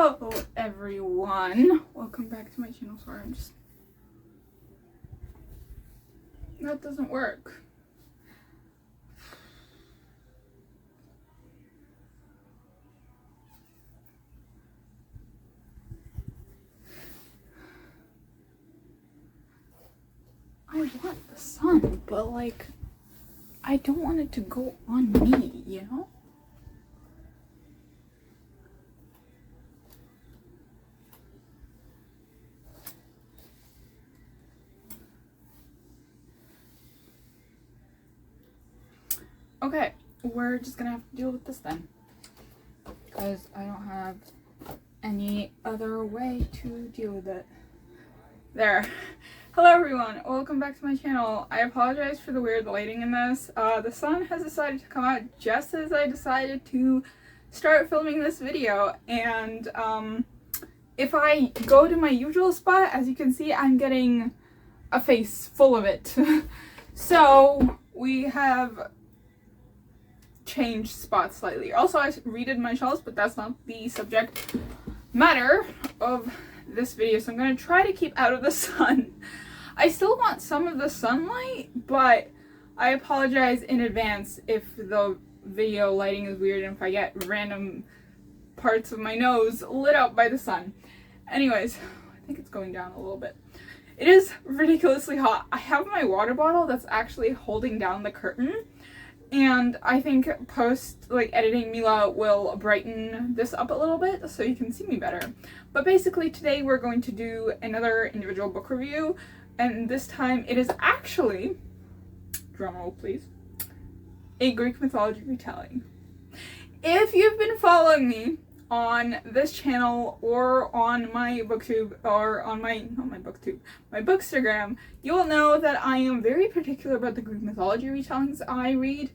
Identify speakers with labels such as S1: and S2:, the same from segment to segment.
S1: Hello everyone, welcome back to my channel. Sorry, that doesn't work. I want the sun, but like, I don't want it to go on me, you know? Okay, we're just gonna have to deal with this then, because I don't have any other way to deal with it. There. Hello everyone, welcome back to my channel. I apologize for the weird lighting in this. The sun has decided to come out just as I decided to start filming this video, and if I go to my usual spot, as you can see, I'm getting a face full of it. So we have changed spots slightly. Also, I redid my shelves, but that's not the subject matter of this video, so I'm going to try to keep out of the sun. I still want some of the sunlight, but I apologize in advance if the video lighting is weird and if I get random parts of my nose lit up by the sun. Anyways, I think it's going down a little bit. It is ridiculously hot. I have my water bottle that's actually holding down the curtain, and I think editing Mila will brighten this up a little bit so you can see me better. But basically today we're going to do another individual book review, and this time it is actually, drumroll please, a Greek mythology retelling. If you've been following me on this channel or on my booktube or on my bookstagram, you'll know that I am very particular about the Greek mythology retellings I read,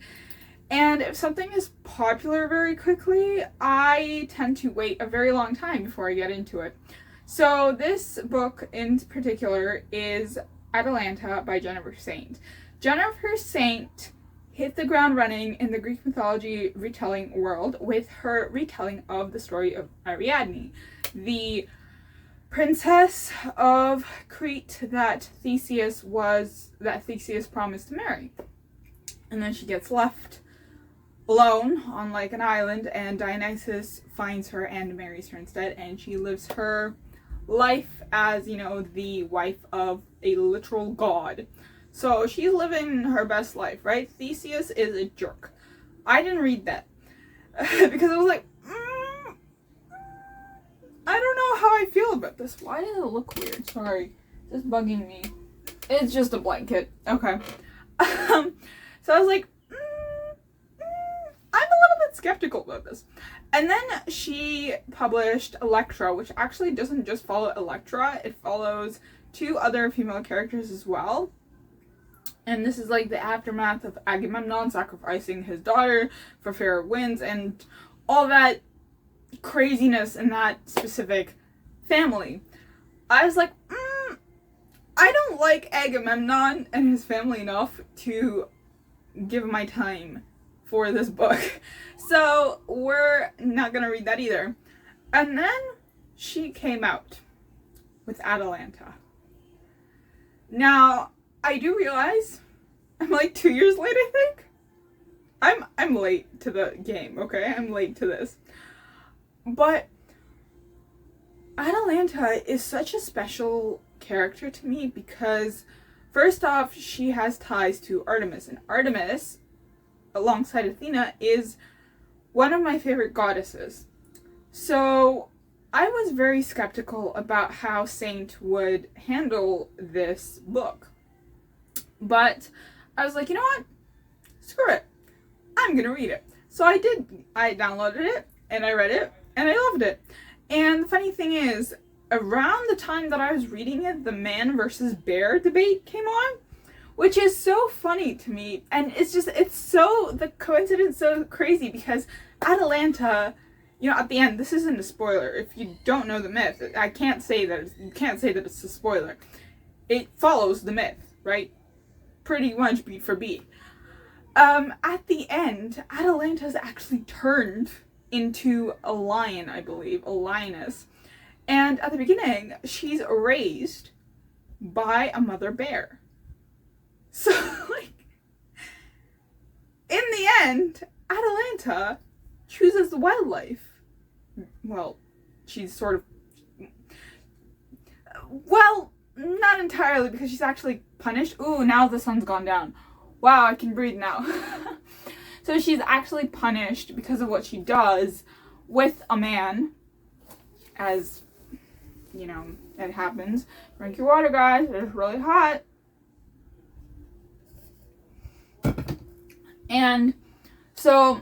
S1: and if something is popular very quickly, I tend to wait a very long time before I get into it. So this book in particular is Atalanta by Jennifer Saint. Jennifer Saint hit the ground running in the Greek mythology retelling world with her retelling of the story of Ariadne, the princess of Crete that Theseus promised to marry. And then she gets left alone on like an island, and Dionysus finds her and marries her instead, and she lives her life as, you know, the wife of a literal god. So she's living her best life, right? Theseus is a jerk. I didn't read that because I was like, I don't know how I feel about this. Why does it look weird? Sorry, it's bugging me. It's just a blanket. Okay. So I was like, I'm a little bit skeptical about this. And then she published Electra, which actually doesn't just follow Electra, it follows two other female characters as well. And this is like the aftermath of Agamemnon sacrificing his daughter for fair winds and all that craziness in that specific family. I was like, I don't like Agamemnon and his family enough to give my time for this book. So we're not gonna read that either. And then she came out with Atalanta. Now, I do realize I'm like 2 years late, I think. I'm late to the game, okay? I'm late to this. But Atalanta is such a special character to me because, first off, she has ties to Artemis, and Artemis, alongside Athena, is one of my favorite goddesses. So I was very skeptical about how Saint would handle this book. But I was like, you know what? Screw it. I'm gonna read it. So I did. I downloaded it, and I read it, and I loved it. And the funny thing is, around the time that I was reading it, the man versus bear debate came on, which is so funny to me. And the coincidence so crazy because Atalanta, you know, at the end, this isn't a spoiler. If you don't know the myth, you can't say that it's a spoiler. It follows the myth, right? Pretty much beat for beat. At the end, Atalanta's actually turned into a lion, I believe, a lioness. And at the beginning, she's raised by a mother bear. So, like, in the end, Atalanta chooses the wildlife. Well, she's sort of... Well, not entirely, because she's actually punished. Ooh, now the sun's gone down. Wow, I can breathe now. So she's actually punished because of what she does with a man, as, you know, it happens. Drink your water, guys. It's really hot. And so,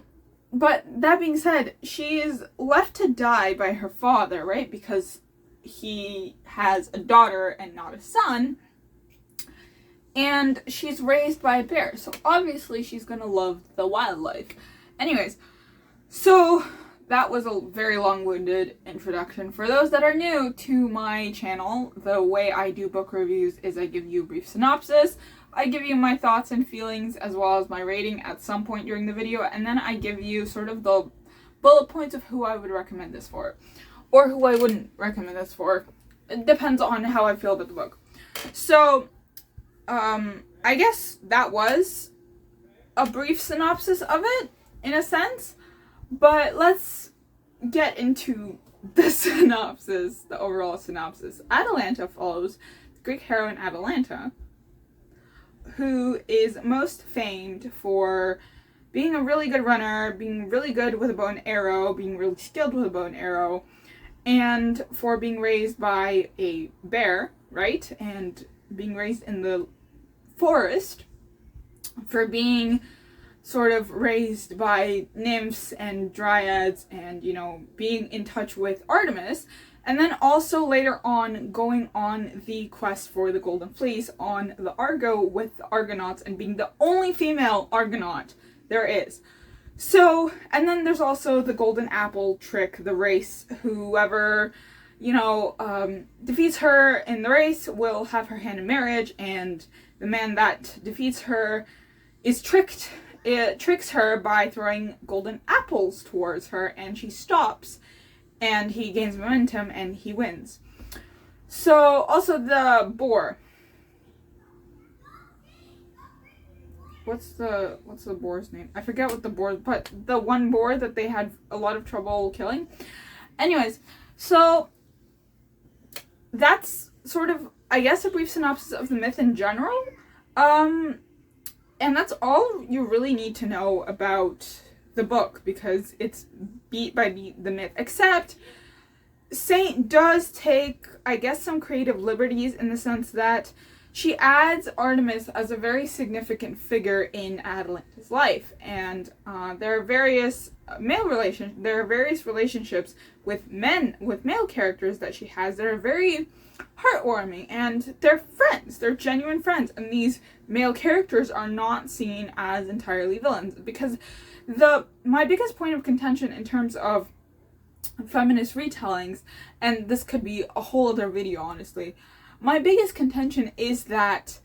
S1: but that being said, she is left to die by her father, right? Because he has a daughter and not a son. And she's raised by a bear. So obviously she's going to love the wildlife. Anyways, so that was a very long-winded introduction. For those that are new to my channel, the way I do book reviews is I give you a brief synopsis. I give you my thoughts and feelings as well as my rating at some point during the video. And then I give you sort of the bullet points of who I would recommend this for. Or who I wouldn't recommend this for. It depends on how I feel about the book. So... I guess that was a brief synopsis of it, in a sense, but let's get into the synopsis, the overall synopsis. Atalanta follows the Greek heroine Atalanta, who is most famed for being a really good runner, being really good with a bow and arrow, being really skilled with a bow and arrow, and for being raised by a bear, right, and being raised in the forest, for being sort of raised by nymphs and dryads and, you know, being in touch with Artemis, and then also later on going on the quest for the Golden Fleece on the Argo with the Argonauts and being the only female Argonaut there is. So, and then there's also the Golden Apple trick, the race. Whoever, you know, defeats her in the race will have her hand in marriage, and the man that defeats her is tricked. It tricks her by throwing golden apples towards her, and she stops, and he gains momentum, and he wins. So, also the boar. What's the boar's name? I forget what the boar, but the one boar that they had a lot of trouble killing. Anyways, so that's sort of, I guess, a brief synopsis of the myth in general. And that's all you really need to know about the book, because it's beat by beat the myth, except Saint does take, I guess, some creative liberties in the sense that she adds Artemis as a very significant figure in Atalanta's life, and there are various relationships with male characters that she has that are very heartwarming, and they're friends, they're genuine friends, and these male characters are not seen as entirely villains, because my biggest point of contention in terms of feminist retellings, and this could be a whole other video honestly, my biggest contention is that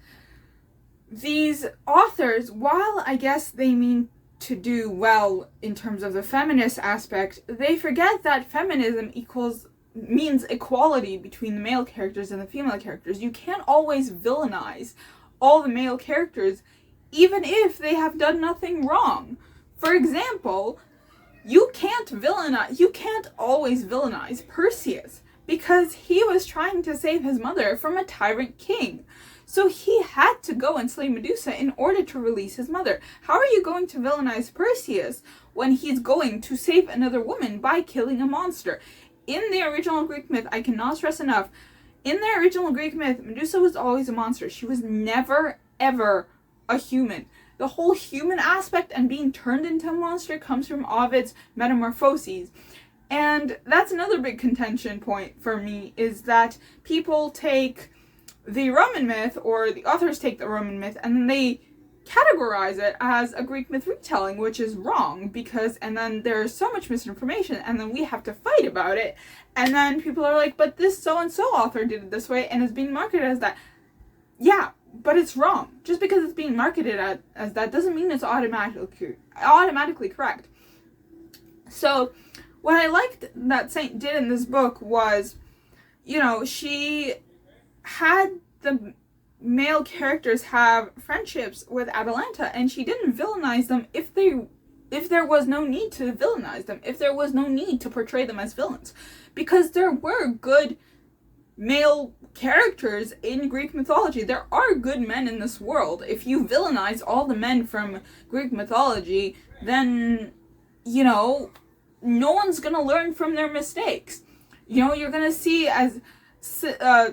S1: these authors, while I guess they mean to do well in terms of the feminist aspect, they forget that feminism means equality between the male characters and the female characters. You can't always villainize all the male characters, even if they have done nothing wrong. For example, you can't always villainize Perseus, because he was trying to save his mother from a tyrant king. So he had to go and slay Medusa in order to release his mother. How are you going to villainize Perseus when he's going to save another woman by killing a monster? In the original Greek myth, I cannot stress enough, in the original Greek myth, Medusa was always a monster. She was never, ever a human. The whole human aspect and being turned into a monster comes from Ovid's Metamorphoses. And that's another big contention point for me, is that people take the Roman myth, or the authors take the Roman myth, and then they categorize it as a Greek myth retelling, which is wrong, and then there's so much misinformation, and then we have to fight about it, and then people are like, but this so-and-so author did it this way, and is being marketed as that. Yeah, but it's wrong. Just because it's being marketed as that doesn't mean it's automatically correct. So, what I liked that Saint did in this book was, you know, she had the male characters have friendships with Atalanta, and she didn't villainize them if there was no need to villainize them, if there was no need to portray them as villains, because there were good male characters in Greek mythology. There are good men in this world. If you villainize all the men from Greek mythology, then, you know, no one's gonna learn from their mistakes. You know, you're gonna see as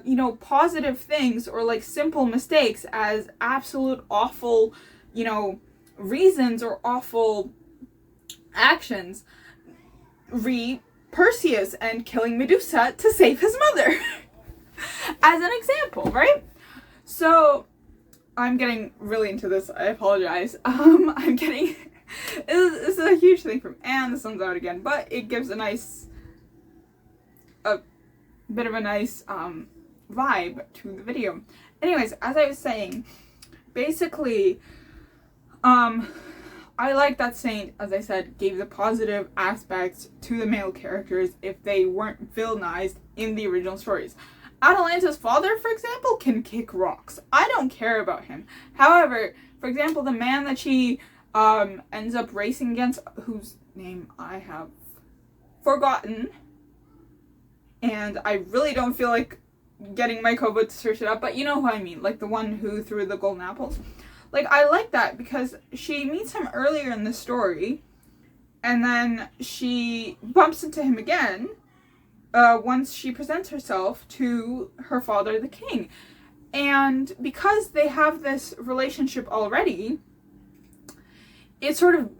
S1: you know, positive things or like simple mistakes as absolute awful, you know, reasons or awful actions. Read Perseus and killing Medusa to save his mother as an example, right? So I'm getting really into this, I apologize. I'm getting this is a huge thing from Anne. The sun's out again, but it gives a nice bit of a nice vibe to the video. Anyways, as I was saying, basically I like that Saint, as I said, gave the positive aspects to the male characters if they weren't villainized in the original stories. Atalanta's father, for example, can kick rocks. I don't care about him. However, for example, the man that she ends up racing against, whose name I have forgotten, and I really don't feel like getting my Kobo to search it up, but you know who I mean, like the one who threw the golden apples. Like, I like that because she meets him earlier in the story, and then she bumps into him again once she presents herself to her father, the king. And because they have this relationship already, it sort of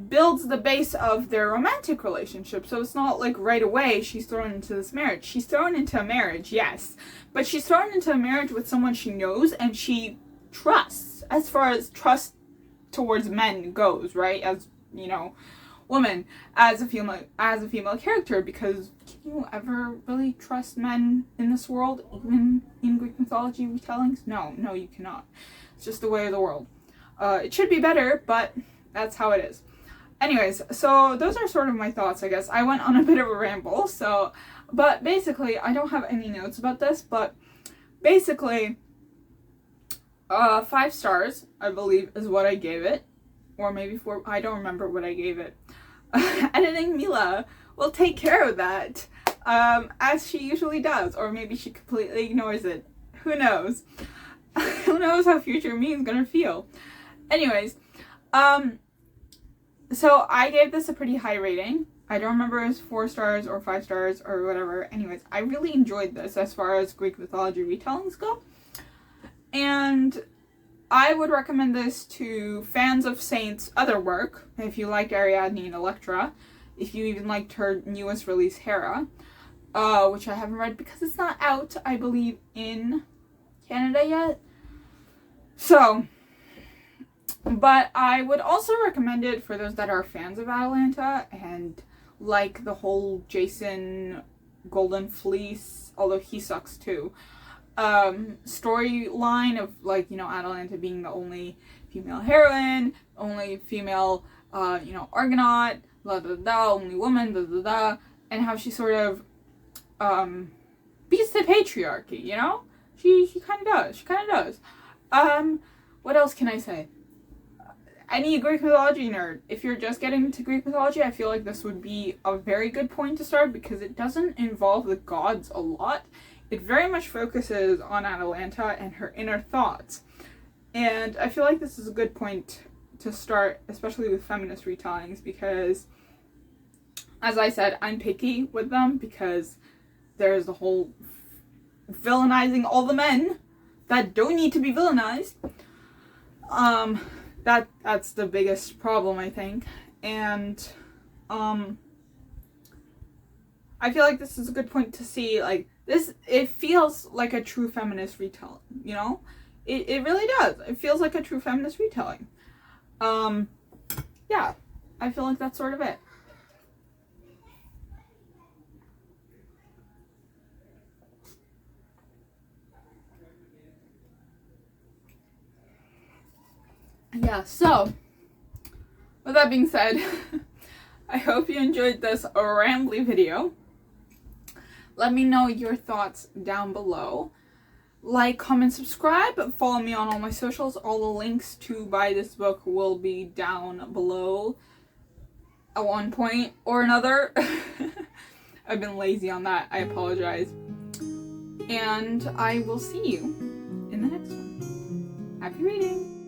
S1: builds the base of their romantic relationship. So it's not like right away she's thrown into this marriage. She's thrown into a marriage, yes, but she's thrown into a marriage with someone she knows and she trusts, as far as trust towards men goes, right? As, you know, woman, as a female character, because can you ever really trust men in this world, even in Greek mythology retellings? No, you cannot. It's just the way of the world. It should be better, but that's how it is. Anyways, so those are sort of my thoughts, I guess. I went on a bit of a ramble, so, but basically, I don't have any notes about this, but basically, 5 stars, I believe, is what I gave it. Or maybe 4, I don't remember what I gave it. Editing Mila will take care of that, as she usually does. Or maybe she completely ignores it. Who knows? Who knows how future me is gonna feel. Anyways, so I gave this a pretty high rating. I don't remember if it was 4 stars or 5 stars or whatever. Anyways, I really enjoyed this as far as Greek mythology retellings go. And I would recommend this to fans of Saint's other work, if you liked Ariadne and Electra, if you even liked her newest release, Hera, which I haven't read because it's not out, I believe, in Canada yet. So, but I would also recommend it for those that are fans of Atalanta and like the whole Jason Golden Fleece, although he sucks too, storyline of, like, you know, Atalanta being the only female heroine, only female, you know, Argonaut, blah, blah, blah, only woman, blah, blah, blah, and how she sort of, beats the patriarchy, you know? She kind of does. What else can I say? Any Greek mythology nerd, if you're just getting into Greek mythology, I feel like this would be a very good point to start because it doesn't involve the gods a lot. It very much focuses on Atalanta and her inner thoughts. And I feel like this is a good point to start, especially with feminist retellings, because, as I said, I'm picky with them because there's the whole villainizing all the men that don't need to be villainized. That's the biggest problem, I think. And I feel like this is a good point to see, like, this, it feels like a true feminist retelling, you know? It really does. It feels like a true feminist retelling. Yeah, I feel like that's sort of it. Yeah, so, with that being said, I hope you enjoyed this rambly video. Let me know your thoughts down below. Like, comment, subscribe, follow me on all my socials. All the links to buy this book will be down below at one point or another. I've been lazy on that, I apologize. And I will see you in the next one. Happy reading!